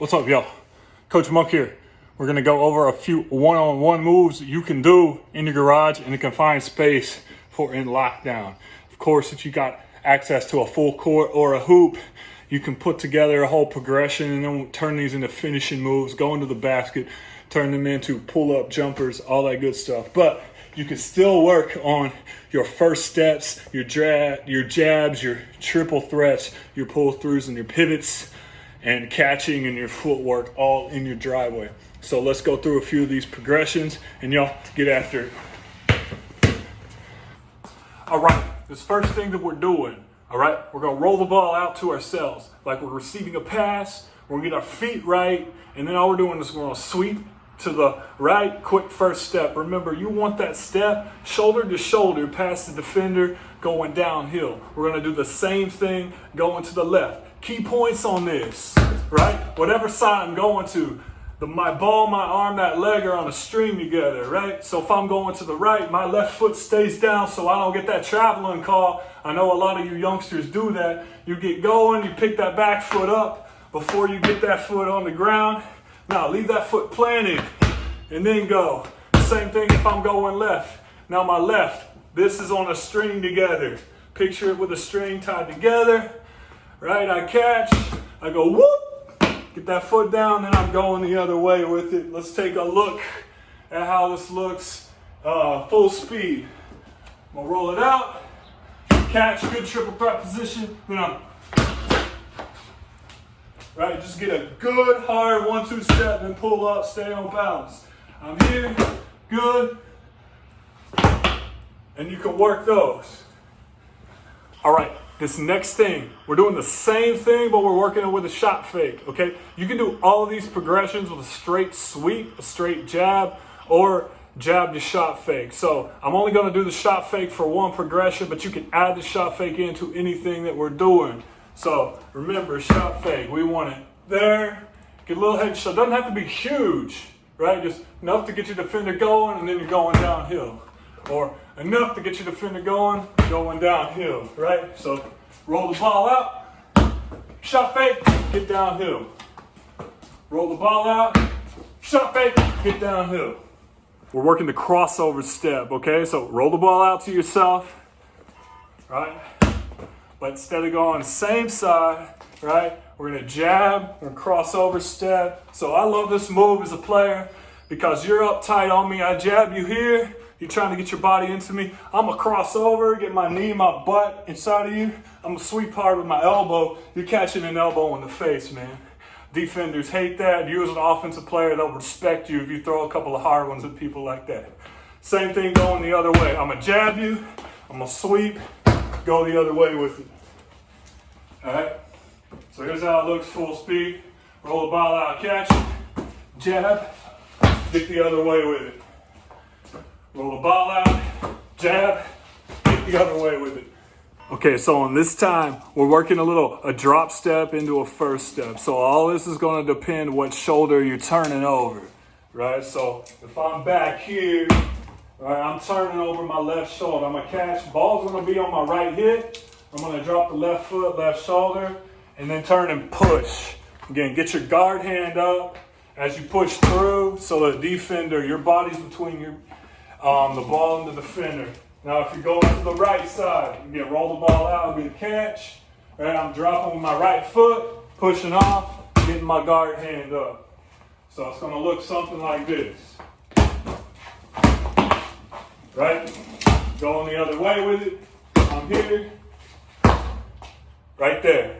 What's up, y'all? Coach Monk here. We're gonna go over a few one-on-one moves you can do in your garage in a confined space for in lockdown. Of course, if you got access to a full court or a hoop, you can put together a whole progression and then turn these into finishing moves, go into the basket, turn them into pull-up jumpers, all that good stuff. But you can still work on your first steps, your jabs, your triple threats, your pull-throughs, and your pivots, and catching and your footwork all in your driveway. So let's go through a few of these progressions and y'all get after it. All right, this first thing that we're doing, all right, we're gonna roll the ball out to ourselves like we're receiving a pass. We're gonna get our feet right, and then all we're doing is we're gonna sweep to the right, quick first step. Remember, you want that step shoulder to shoulder past the defender going downhill. We're gonna do the same thing going to the left. Key points on this, right? Whatever side I'm going to, my ball, my arm, that leg are on a string together, right? So if I'm going to the right, my left foot stays down so I don't get that traveling call. I know a lot of you youngsters do that. You get going, you pick that back foot up before you get that foot on the ground. Now leave that foot planted and then go. Same thing if I'm going left. Now my left, this is on a string together. Picture it with a string tied together. Right, I catch, I go whoop, get that foot down, then I'm going the other way with it. Let's take a look at how this looks full speed. I'm gonna roll it out, catch, good triple threat position, then I'm, right, just get a good hard 1-2 step, then pull up, stay on balance. I'm here, good, and you can work those. All right. This next thing, we're doing the same thing, but we're working it with a shot fake, okay? You can do all of these progressions with a straight sweep, a straight jab, or jab to shot fake. So I'm only gonna do the shot fake for one progression, but you can add the shot fake into anything that we're doing. So remember, shot fake, we want it there, get a little head shot. Doesn't have to be huge, right? Just enough to get your defender going, and then you're going downhill. Or enough to get your defender going downhill, right? So roll the ball out, shot fake, get downhill. Roll the ball out, shot fake, get downhill. We're working the crossover step, okay? So roll the ball out to yourself, right? But instead of going same side, right? We're gonna jab, we're gonna crossover step. So I love this move as a player because you're up tight on me. I jab you here. You're trying to get your body into me. I'm going to cross over, get my knee, my butt inside of you. I'm going to sweep hard with my elbow. You're catching an elbow in the face, man. Defenders hate that. You as an offensive player, they'll respect you if you throw a couple of hard ones at people like that. Same thing going the other way. I'm going to jab you. I'm going to sweep, go the other way with it. All right? So here's how it looks full speed. Roll the ball out, catch it, jab, get the other way with it. Roll the ball out, jab, get the other way with it. Okay, so on this time, we're working a drop step into a first step. So all this is gonna depend what shoulder you're turning over, right? So if I'm back here, right, I'm turning over my left shoulder. I'm gonna catch, ball's gonna be on my right hip. I'm gonna drop the left foot, left shoulder, and then turn and push. Again, get your guard hand up as you push through so the defender, your body's between the ball and the defender. Now, if you're going to the right side, you can roll the ball out and get a catch. Right, I'm dropping with my right foot, pushing off, getting my guard hand up. So it's going to look something like this. Right? Going the other way with it. I'm here. Right there.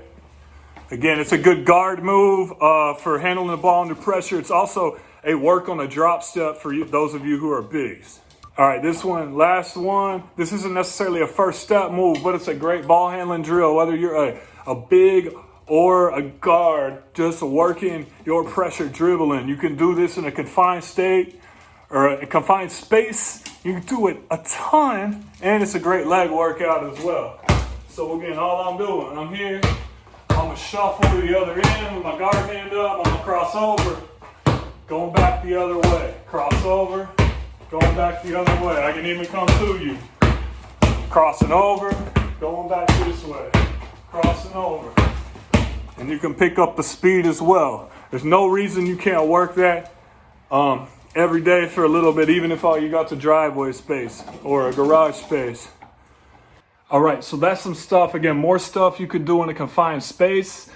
Again, it's a good guard move for handling the ball under pressure. It's also a work on a drop step for you, those of you who are bigs. All right, this one, last one. This isn't necessarily a first step move, but it's a great ball handling drill. Whether you're a big or a guard, just working your pressure dribbling. You can do this in a confined state or a confined space. You can do it a ton, and it's a great leg workout as well. So again, all I'm doing, I'm here. I'm gonna shuffle to the other end with my guard hand up. I'm gonna cross over, going back the other way. Cross over. Going back the other way. I can even come to you. Crossing over, going back this way. Crossing over. And you can pick up the speed as well. There's no reason you can't work that every day for a little bit, even if all you got the driveway space or a garage space. All right, so that's some stuff. Again, more stuff you could do in a confined space.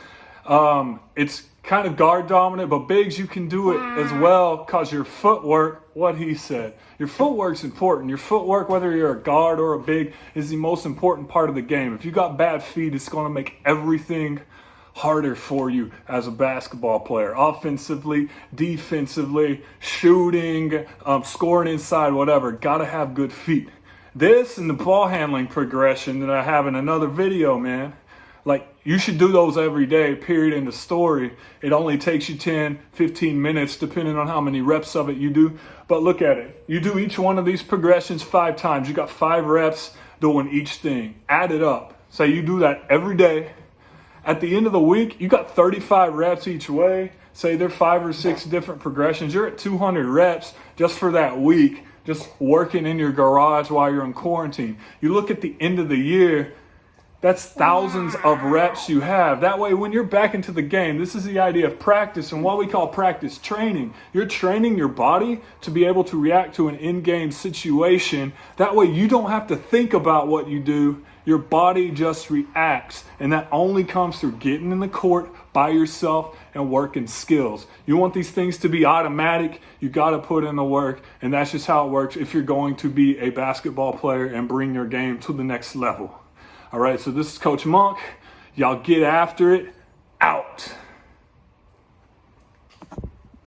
It's kind of guard dominant, but bigs, you can do it as well because your footwork, what he said, your footwork's important. Your footwork, whether you're a guard or a big, is the most important part of the game. If you got bad feet, it's going to make everything harder for you as a basketball player, offensively, defensively, shooting, scoring inside, whatever. Got to have good feet. This and the ball handling progression that I have in another video, man, like you should do those every day, period, in the story. It only takes you 10, 15 minutes, depending on how many reps of it you do. But look at it. You do each one of these progressions 5 times. You got 5 reps doing each thing. Add it up. Say you do that every day. At the end of the week, you got 35 reps each way. Say there are 5 or 6 different progressions. You're at 200 reps just for that week, just working in your garage while you're in quarantine. You look at the end of the year, that's thousands of reps you have. That way, when you're back into the game, this is the idea of practice and what we call practice training. You're training your body to be able to react to an in-game situation. That way, you don't have to think about what you do. Your body just reacts. And that only comes through getting in the court by yourself and working skills. You want these things to be automatic. You got to put in the work. And that's just how it works if you're going to be a basketball player and bring your game to the next level. All right, so this is Coach Monk. Y'all get after it. Out.